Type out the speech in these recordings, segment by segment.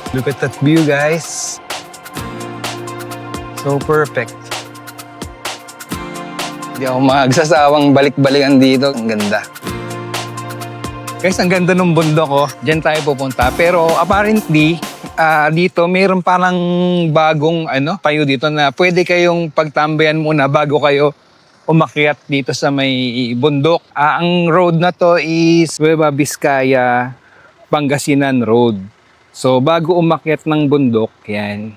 Look at that view, guys. So perfect. Hindi ako magsasawang balik-balikan dito. Ang ganda. Guys, ang ganda ng bundok ko. Diyan tayo pupunta. Pero apparently, dito mayroon parang bagong payo dito na pwede kayong pagtambayan muna bago kayo umakyat dito sa may bundok. Ang road na to is Nueva Vizcaya, Pangasinan Road. So bago umakyat ng bundok, yan.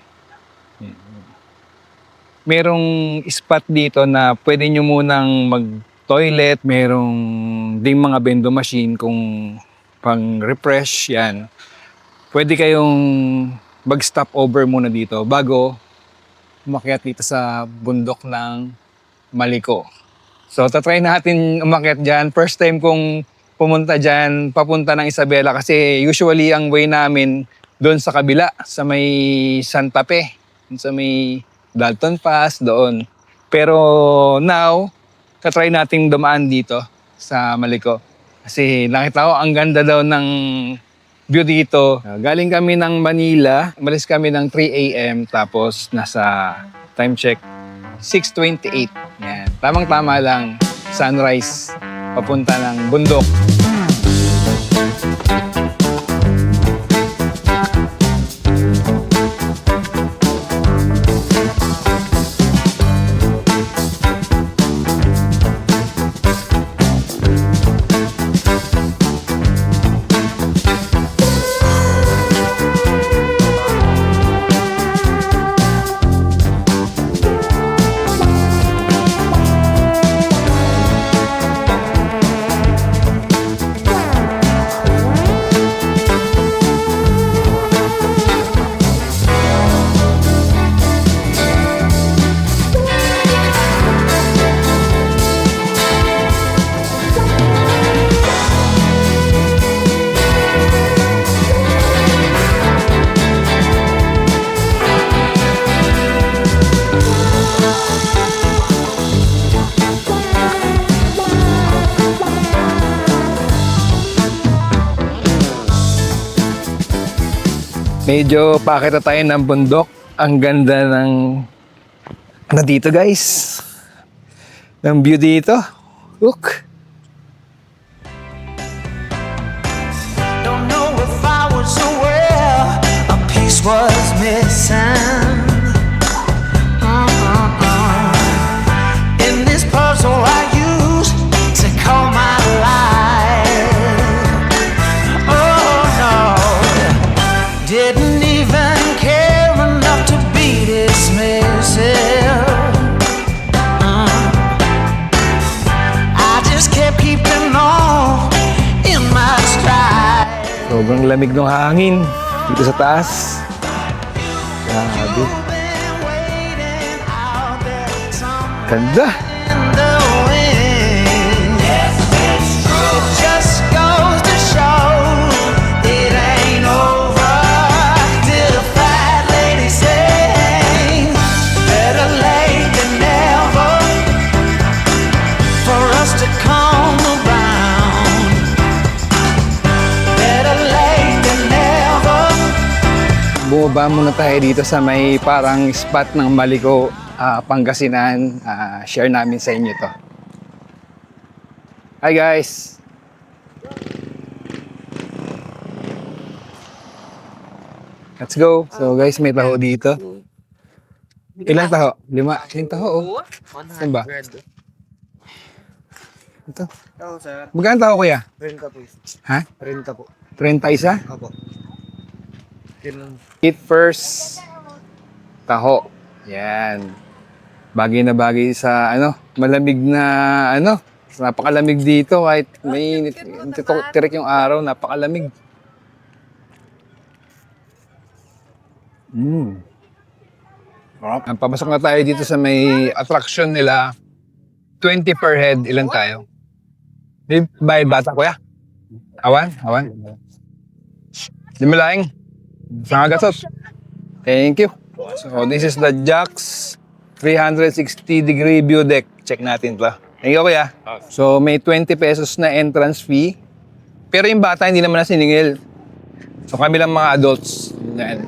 Merong spot dito na pwede nyo munang mag-toilet. Merong ding mga bendo machine kung pang-refresh yan. Pwede kayong mag-stop over muna dito bago umakyat dito sa bundok ng Maliko. So tatry natin umakyat dyan. First time kong pumunta dyan, papunta ng Isabela kasi usually ang way namin doon sa kabila, sa may Santa Fe, sa may Dalton Pass, doon. Pero now, katry nating dumaan dito sa Maliko. Kasi nakita ko, ang ganda daw ng view dito. Galing kami ng Manila, umalis kami ng 3 a.m. Tapos nasa time check, 6:28. Yan. Tamang-tama lang, sunrise, papunta ng bundok. Medyo pakita tayo ng bundok. Ang ganda ng dito, guys. Ng view dito. Look. Don't know if I was aware a piece was missing. In this puzzle I used to call my life. Oh no, didn't even care enough to be dismissive. I just kept keeping on in my stride. Sobrang lamig ng hangin dito sa taas. Grabe. Ganda. Bumaba muna tayo dito sa may parang spot ng Maliko, Pangasinan. Share namin sa inyo to. Hi guys! Let's go! So guys, may taho dito. Ilang taho? 5? Ilang taho? Oh. Saan ba? Ito. Oo, sir. Magkano taho kuya? Renta po. Ha? Renta po. 30 isa? Opo. Eat first, taho. Yan. Bagay na bagay sa malamig na napakalamig dito kahit may tirik yung araw, napakalamig. Papasok na tayo dito sa may attraction nila. 20 per head, ilan tayo? By bata kuya? Awan? Di mo laing? Sangat gasot. Thank you. So this is the Jax 360-degree view deck. Check natin to. Thank you, kuya. So may 20 pesos na entrance fee. Pero yung bata hindi naman na siningil. So kami lang mga adults. Yan.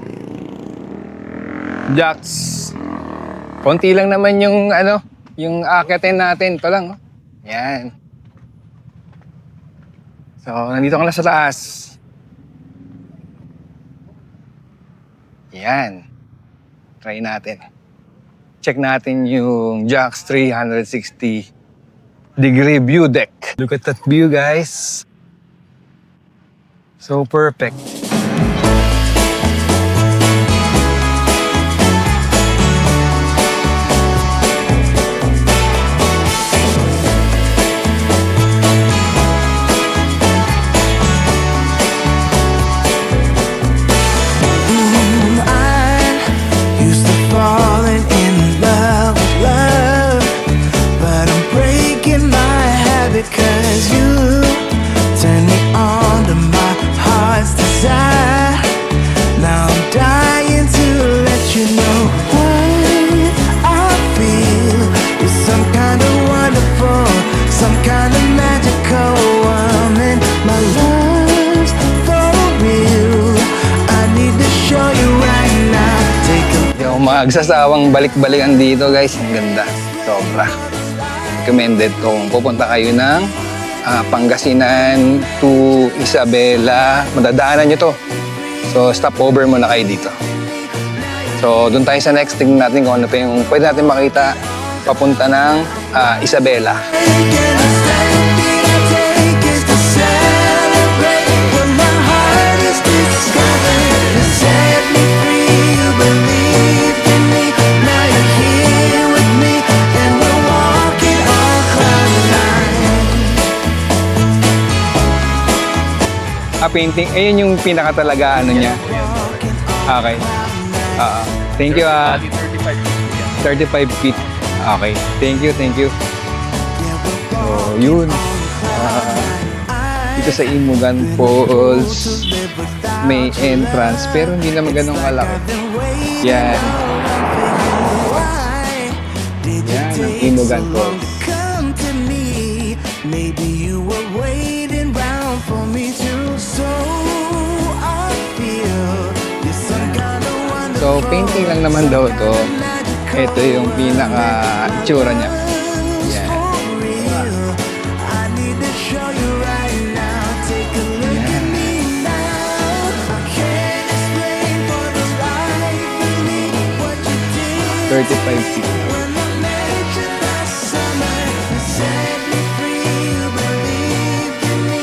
Jacks. Konti lang naman yung yung aakitin natin. Ito lang. Oh. Yan. So, nandito ka na sa taas. Yan. Try natin. Check natin yung Jax 360-degree view deck. Look at that view, guys. So perfect. Used to falling in love with love, but I'm breaking my habit 'cause you turn me on to my heart's desire. Now I'm dying to let you know what I feel is some kind of wonderful, some kind of magical woman. My love's for real. I need to show you right now. Take a Hindi ako magsasawang balik-balikan dito, guys. Ang ganda. Sobra. Recommended to kung pupunta kayo ng Pangasinan to Isabela. Madadaanan nyo to. So, stop over muna kayo dito. So, doon tayo sa next. Tingnan natin kung ano pa yung pwede natin makita papunta ng Isabela. Painting, ayun yung pinaka talaga niya. Okay. Thank you. 35 feet. Okay. Thank you. So, yun. Dito sa Imugan Falls, may entrance, pero hindi naman ganun kalaki. Yan. Yan, ang Imugan Falls. Maybe you were waiting round for me to, so I feel you're some kind of wonderful. So, painting lang naman daw to. Ito yung pinaka-itsura niya. Yan. I need to show you right now. Take a look at me now. I can't explain for the life of me what you did 35 feet. when I met you last summer. You set me free, you believed in me.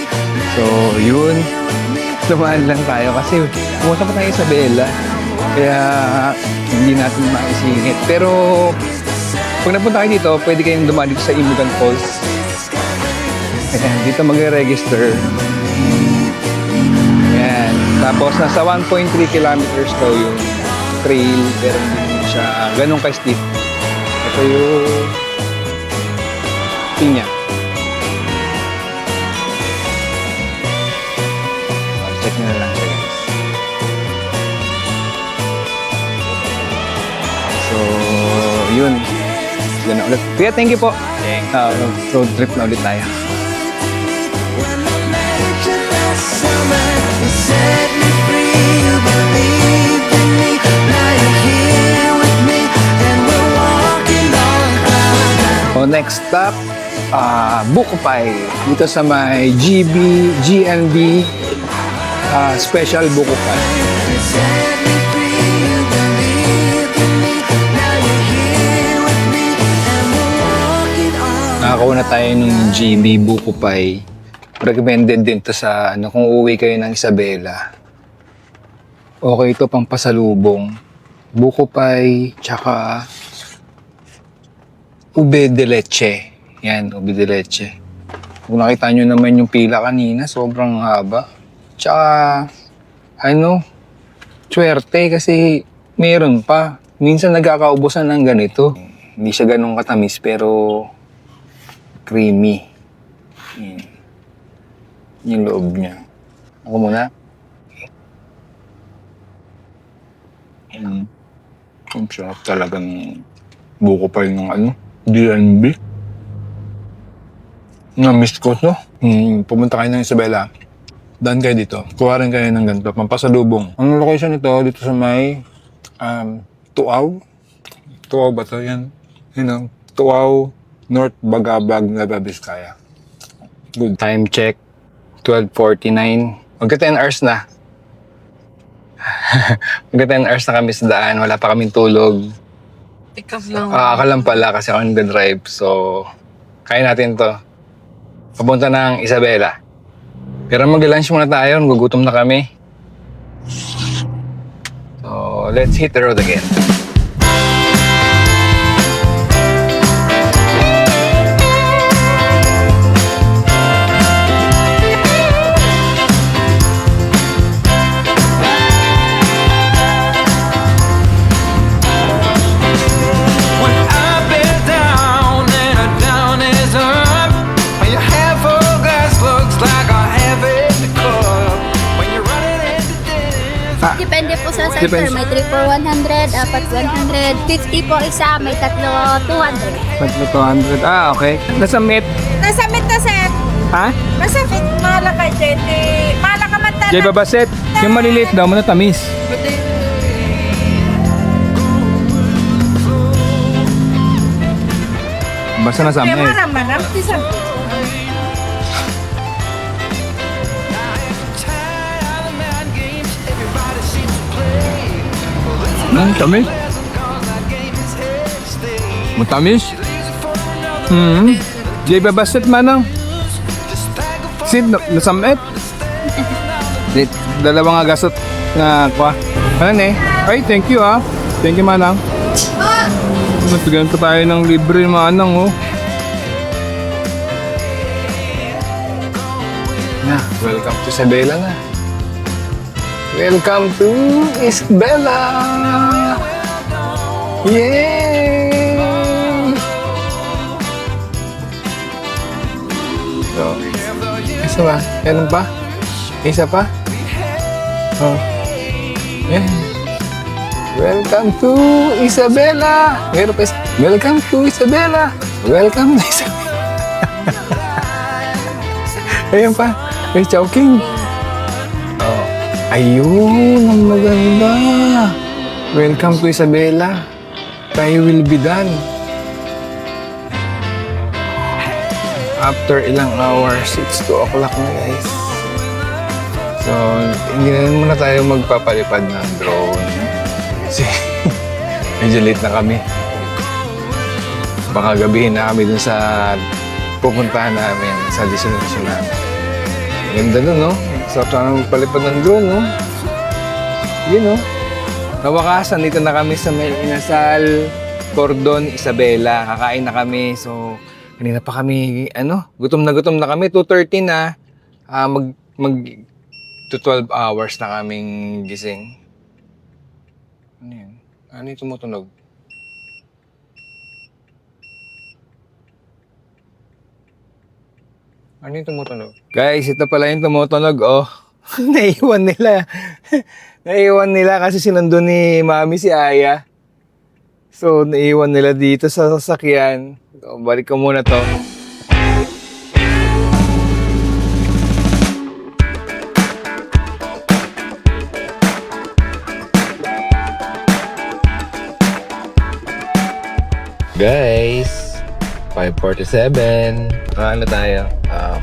So, yun. Tumaan lang tayo kasi pumunta pa tayo sa Isabela. Kaya hindi natin maisingit. Pero pag napunta kayo dito, pwede kayong dumaan dito sa Imugan Falls. Ayan, dito magre-register. Ayan. Tapos nasa 1.3 kilometers daw yung trail. Pero hindi siya ganun ka-steep. Ito yung pinya. Check nyo na lang siya, guys. So, yun. Yan na ulit. Kuya, thank you po. Road trip na ulit tayo. When I met you last summer, you set me free, you believed in me. Now you're here with me, and we're walking on cloud nine. So, next stop, Bukupay. Dito sa may GNB Special Bukupay. You set me free, you believed in me. Now you're here with me, and we're walking on. Nakakuha na tayo ng GB Bukupay. Recommended din to sa kung uuwi kayo ng Isabela. Okay ito pang pasalubong. Bukupay, tsaka ube de leche. Yan, ube de leche. Kung nakita nyo naman yung pila kanina, sobrang haba. Tsaka, swerte kasi meron pa. Minsan nagkakaubusan ng ganito. Hindi siya ganun katamis pero creamy. Yan. Yung loob niya. Ako muna. Ang sarap talagang Bukupay ng DNB. Na-miss ko to. Pumunta kayo ng Isabela. daan kayo dito. Kuha rin kayo ng ganito, pampasalubong. Ang location nito, dito sa may Tuaw. Tuaw ba to? Yan. You know, Tuaw, North Bagabag, Nueva Vizcaya. Good. Time check, 12:49. Magka 10 hours na. Magka 10 hours na kami sa daan. Wala pa kaming tulog. Pick up lang. Ako lang pala kasi ako nag-drive. So, kaya natin to. Papunta ng Isabela. Pero mag-lunch muna tayo. Gugutom na kami. So, let's hit the road again. When up is down and a down is up, when your half full glass looks like a half empty cup, when you're running into this. Depende po sa center. Depends. May 3 for 100, apat 100, 50 po isa, may tatlo 200. Tatlo 200. Ah, okay. Nasa Met. Nasa mit na sir. Ha? Masakit, malaka dyan. Malaka mata. Jay Babaset. Yung maliliit daw, tamis. Basta nasa Kaya Met. maramanam. Tisang. Tamis? Matamis? Jay Babaset manang. Sid, nasa Met. Dalawang agasot na kwa. Ano eh? Ay, thank you ah. Thank you manang. Nagpigyan pa tayo ng libre manang oh. Yeah, welcome to Isabela na. Welcome to Isabela! Yay! So, isa ba? Meron pa? Isa pa? Oh. Yeah. Welcome to Isabela! Meron pa isa. Welcome to Isabela! Welcome to Isabela! Ayan pa. May Chowking. Oh. Ayun, ang maganda. Welcome to Isabela. Tayo will be done. After ilang hours, it's 2 o'clock na guys. So, hindi na muna tayo magpapalipad ng drone. Kasi medyo late na kami. Baka gabihin na kami dun sa pupuntahan namin sa destination namin. Ganda nun, no? Sarap sana magpalipad ng drone, no? Yun, no? Nawakasan, dito na kami sa may Inasal, Cordon, Isabela. Kakain na kami. So, kanina pa kami, gutom na kami. 2:30 na. To 12 hours na kaming gising. Ano yun? Ano yung tumutunog? Ano yung tumutunog? Guys, ito pala yung tumutunog, oh. Naiwan nila. Naiwan nila kasi sinundo ni Mami si Aya. So, naiwan nila dito sa sasakyan. So, balik ko muna to. Guys, 5:47. Ano tayo?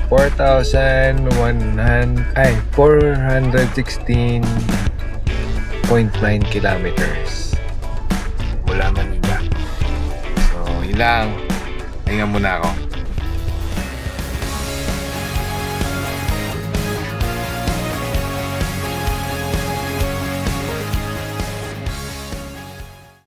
416.9 kilometers mula Manila. So, yun lang. Hinga muna ako.